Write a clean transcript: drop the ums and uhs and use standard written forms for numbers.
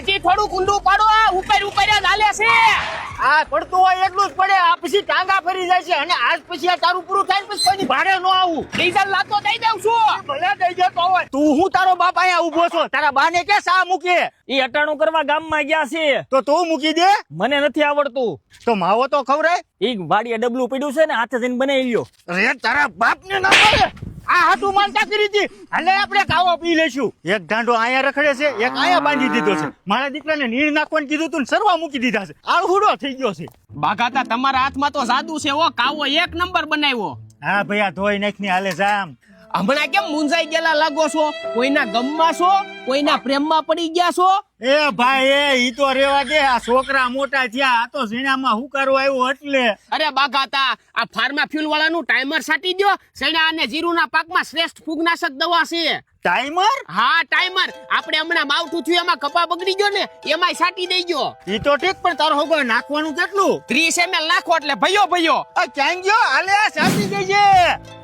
હજી થોડું ઊંડું પાડો, ઉપર ઉપર જ હાલે છે. આ પડતું હોય એટલું જ પડે, આ પછી ટાંગા ફરી જાય છે. અને આજ પછી આ તારું પૂરું થાય પછી કોઈની ભાડે ન આવું. ડીઝલ લાતો દઈ દઉં છું. ભલે દઈ જતો હોય. તું હું તારો બાપ અહીંયા ઊભો છો? તારા બાને કે સા મૂકે? ઈ અટાણું કરવા ગામમાં ગયા છે. તો તું મૂકી દે. મને નથી આવડતું. તો માવો તો ખવરાય. ઈ વાડીએ ડબલું પડ્યું છે ને, હાથે જઈને બનાવી લ્યો. અરે તારા બાપને ના પડે. આ હાટું માનતા કરી હતી. હાલે આપણે કાવો પી લેશું. એક ઢાંડો અહીંયા રખડે છે, એક અહીંયા બાંધી દીધો છે. મારા દીકરાને નીર નાખવાનું કીધું તું ને સરવા મૂકી દીધા છે. આળહુડો થઈ ગયો છે. બાગાતા તમારા હાથમાં તો જાદુ છે. ઓ કાવો એક નંબર બનાવ્યો. હા ભાઈ, આ ધોઈ નાખની હાલે જામ. હમણાં કેમ મુંજાઈ ગયેલા લાગો છો? કોઈના ગમમાં છો? કોઈના પ્રેમમાં પડી ગયા છો? એ ભાઈ, એ ઈ તો રેવા દે. આ છોકરા મોટા થયા, આ તો ઝીણામાં હુકારો આવ્યો એટલે. અરે બાગાતા, આ ફાર્મા ફ્યુલ વાળાનું ટાઈમર સાટી દો. સૈણા અને જીરુના પાકમાં શ્રેષ્ઠ ફૂગનાશક દવા છે. ટાઈમર? હા ટાઈમર. આપણે હમણાં માવઠું થયું, એમાં કપા બગડી ગયો ને, એમાંય સાટી દેજો. ઈ તો ઠીક, પણ તારો હોગો નાખવાનું કેટલું? 30 ml નાખો એટલે ભયો ભયો. આ ક્યાં ગયો? હાલે સાચી દેજે.